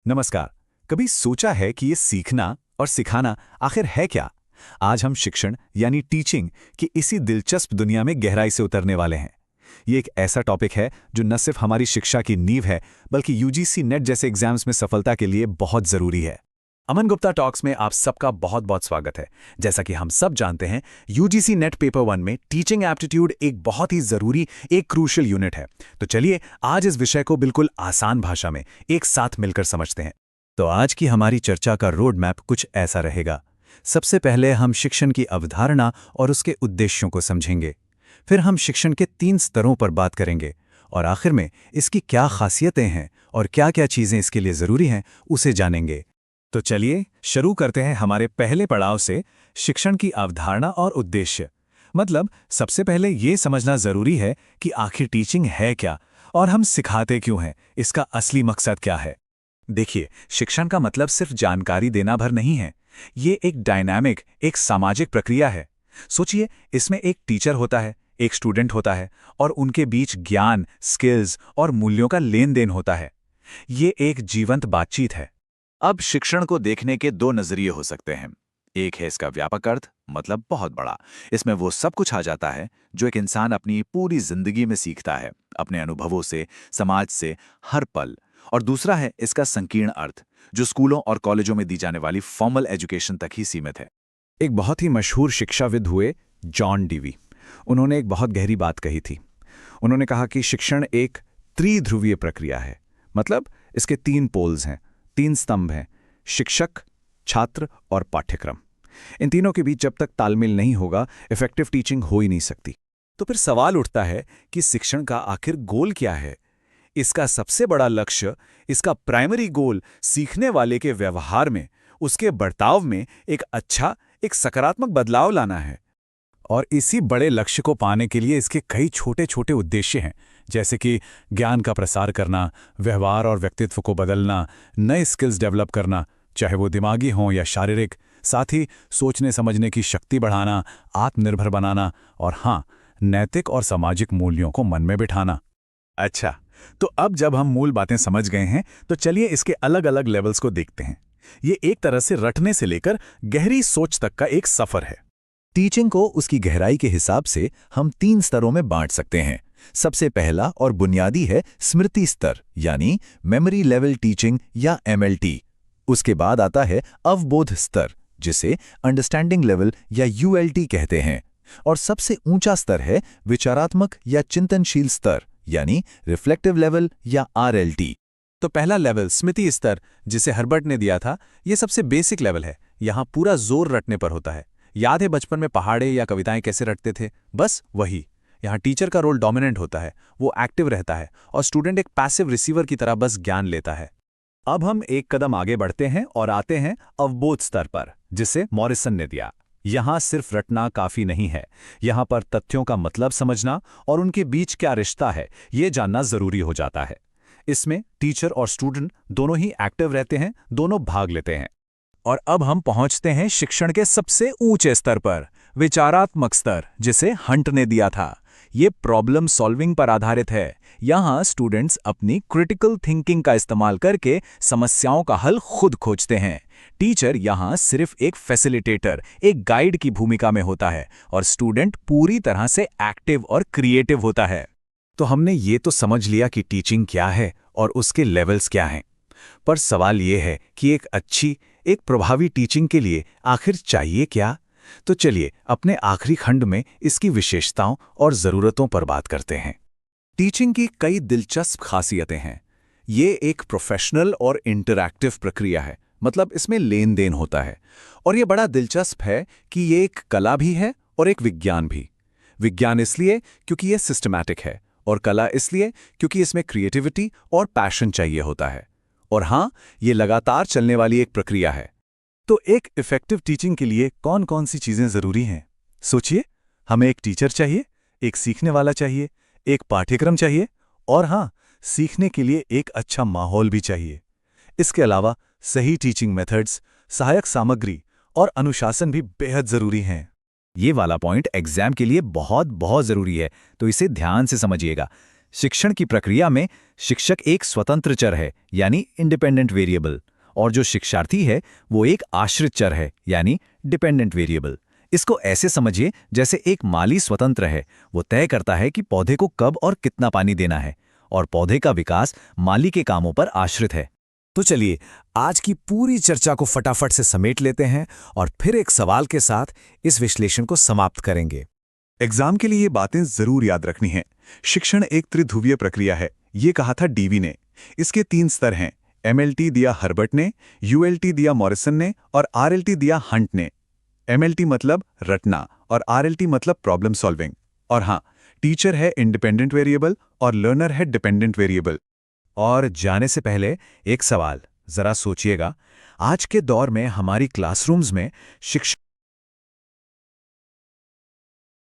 नमस्कार। कभी सोचा है कि ये सीखना और सिखाना आखिर है क्या? आज हम शिक्षण यानी टीचिंग की इसी दिलचस्प दुनिया में गहराई से उतरने वाले हैं। ये एक ऐसा टॉपिक है जो न सिर्फ हमारी शिक्षा की नींव है, बल्कि यूजीसी नेट जैसे एग्जाम्स में सफलता के लिए बहुत जरूरी है। अमन गुप्ता टॉक्स में आप सबका बहुत बहुत स्वागत है। जैसा कि हम सब जानते हैं, यूजीसी नेट पेपर 1 में टीचिंग एप्टीट्यूड एक बहुत ही जरूरी, एक क्रूशियल यूनिट है। तो चलिए आज इस विषय को बिल्कुल आसान भाषा में एक साथ मिलकर समझते हैं। तो आज की हमारी चर्चा का रोड मैप कुछ ऐसा रहेगा। सबसे पहले हम शिक्षण की अवधारणा और उसके उद्देश्यों को समझेंगे। फिर हम शिक्षण के 3 स्तरों पर बात करेंगे और आखिर में इसकी क्या खासियतें हैं और क्या-क्या चीजें इसके लिए जरूरी हैं उसे जानेंगे। तो चलिए शुरू करते हैं हमारे पहले पड़ाव से, शिक्षण की अवधारणा और उद्देश्य। मतलब सबसे पहले ये समझना जरूरी है कि आखिर टीचिंग है क्या और हम सिखाते क्यों हैं, इसका असली मकसद क्या है। देखिए, शिक्षण का मतलब सिर्फ जानकारी देना भर नहीं है। ये एक डायनामिक, एक सामाजिक प्रक्रिया है। सोचिए, इसमें एक टीचर होता है, एक स्टूडेंट होता है और उनके बीच ज्ञान, स्किल्स और मूल्यों का लेन देन होता है। ये एक जीवंत बातचीत है। अब शिक्षण को देखने के 2 नजरिए हो सकते हैं। एक है इसका व्यापक अर्थ, मतलब बहुत बड़ा। इसमें वो सब कुछ आ जाता है जो एक इंसान अपनी पूरी जिंदगी में सीखता है, अपने अनुभवों से, समाज से, हर पल। और दूसरा है इसका संकीर्ण अर्थ, जो स्कूलों और कॉलेजों में दी जाने वाली फॉर्मल एजुकेशन तक ही सीमित है। एक बहुत ही मशहूर शिक्षाविद हुए जॉन डीवी। उन्होंने एक बहुत गहरी बात कही थी। उन्होंने कहा कि शिक्षण एक त्रिध्रुवीय प्रक्रिया है। मतलब इसके 3 पोल्स हैं, 3 स्तंभ हैं: शिक्षक, छात्र और पाठ्यक्रम। इन तीनों के बीच जब तक तालमेल नहीं होगा, इफेक्टिव टीचिंग हो ही नहीं सकती। तो फिर सवाल उठता है कि शिक्षण का आखिर गोल क्या है? इसका सबसे बड़ा लक्ष्य, इसका प्राइमरी गोल सीखने वाले के व्यवहार में, उसके बर्ताव में एक अच्छा, एक सकारात्मक बदलाव लाना है। और इसी बड़े लक्ष्य को पाने के लिए इसके कई छोटे छोटे उद्देश्य हैं, जैसे कि ज्ञान का प्रसार करना, व्यवहार और व्यक्तित्व को बदलना, नए स्किल्स डेवलप करना, चाहे वो दिमागी हों या शारीरिक, साथ ही सोचने समझने की शक्ति बढ़ाना, आत्मनिर्भर बनाना और हाँ, नैतिक और सामाजिक मूल्यों को मन में बिठाना। अच्छा, तो अब जब हम मूल बातें समझ गए हैं, तो चलिए इसके अलग अलग लेवल्स को देखते हैं। ये एक तरह से रटने से लेकर गहरी सोच तक का एक सफर है। टीचिंग को उसकी गहराई के हिसाब से हम 3 स्तरों में बांट सकते हैं। सबसे पहला और बुनियादी है स्मृति स्तर, यानी मेमोरी लेवल टीचिंग या एमएलटी। उसके बाद आता है अवबोध स्तर, जिसे अंडरस्टैंडिंग लेवल या यूएलटी कहते हैं। और सबसे ऊंचा स्तर है विचारात्मक या चिंतनशील स्तर, यानी रिफ्लेक्टिव लेवल या आरएलटी। तो पहला लेवल स्मृति स्तर, जिसे हर्बर्ट ने दिया था, ये सबसे बेसिक लेवल है। यहाँ पूरा जोर रटने पर होता है। याद है बचपन में पहाड़े या कविताएं कैसे रटते थे? बस वही। यहाँ टीचर का रोल डोमिनेंट होता है, वो एक्टिव रहता है और स्टूडेंट एक पैसिव रिसीवर की तरह बस ज्ञान लेता है। अब हम एक कदम आगे बढ़ते हैं और आते हैं अवबोध स्तर पर, जिसे मॉरिसन ने दिया। यहाँ सिर्फ रटना काफी नहीं है। यहाँ पर तथ्यों का मतलब समझना और उनके बीच क्या रिश्ता है, ये जानना जरूरी हो जाता है। इसमें टीचर और स्टूडेंट दोनों ही एक्टिव रहते हैं, दोनों भाग लेते हैं। और अब हम पहुंचते हैं शिक्षण के सबसे ऊंचे स्तर पर, विचारात्मक स्तर, जिसे हंट ने दिया था। ये प्रॉब्लम सॉल्विंग पर आधारित है। यहाँ स्टूडेंट्स अपनी क्रिटिकल थिंकिंग का इस्तेमाल करके समस्याओं का हल खुद खोजते हैं। टीचर यहाँ सिर्फ एक फैसिलिटेटर, एक गाइड की भूमिका में होता है और स्टूडेंट पूरी तरह से एक्टिव और क्रिएटिव होता है। तो हमने ये तो समझ लिया कि टीचिंग क्या है और उसके लेवल्स क्या हैं। पर सवाल ये है कि एक अच्छी, एक प्रभावी टीचिंग के लिए आखिर चाहिए क्या? तो चलिए अपने आखिरी खंड में इसकी विशेषताओं और जरूरतों पर बात करते हैं। टीचिंग की कई दिलचस्प खासियतें हैं। ये एक प्रोफेशनल और इंटरैक्टिव प्रक्रिया है, मतलब इसमें लेन देन होता है। और ये बड़ा दिलचस्प है कि ये एक कला भी है और एक विज्ञान भी। विज्ञान इसलिए क्योंकि ये सिस्टमैटिक है और कला इसलिए क्योंकि इसमें क्रिएटिविटी और पैशन चाहिए होता है। और हाँ, ये लगातार चलने वाली एक प्रक्रिया है। तो एक इफेक्टिव टीचिंग के लिए कौन कौन सी चीजें जरूरी हैं? सोचिए, हमें एक टीचर चाहिए, एक सीखने वाला चाहिए, एक पाठ्यक्रम चाहिए और हाँ, सीखने के लिए एक अच्छा माहौल भी चाहिए। इसके अलावा सही टीचिंग मेथड्स, सहायक सामग्री और अनुशासन भी बेहद जरूरी हैं। ये वाला पॉइंट एग्जाम के लिए बहुत बहुत जरूरी है, तो इसे ध्यान से समझिएगा। शिक्षण की प्रक्रिया में शिक्षक एक स्वतंत्र चर है यानी इंडिपेंडेंट वेरिएबल, और जो शिक्षार्थी है वो एक आश्रित चर है यानी डिपेंडेंट वेरिएबल। इसको ऐसे समझिए जैसे एक माली स्वतंत्र है, वो तय करता है कि पौधे को कब और कितना पानी देना है, और पौधे का विकास माली के कामों पर आश्रित है। तो चलिए आज की पूरी चर्चा को फटाफट से समेट लेते हैं और फिर एक सवाल के साथ इस विश्लेषण को समाप्त करेंगे। एग्जाम के लिए ये बातें जरूर याद रखनी हैं। शिक्षण एक त्रिध्रुवीय प्रक्रिया है, ये कहा था डीवी ने। इसके 3 स्तर हैं। एमएलटी दिया हर्बर्ट ने, यूएलटी दिया मॉरिसन ने और आरएलटी दिया हंट ने। एमएलटी मतलब रटना और आरएलटी मतलब प्रॉब्लम सॉल्विंग। और हाँ, टीचर है इंडिपेंडेंट वेरिएबल और लर्नर है डिपेंडेंट वेरिएबल। और जाने से पहले एक सवाल जरा सोचिएगा, आज के दौर में हमारी क्लासरूम्स में शिक्षक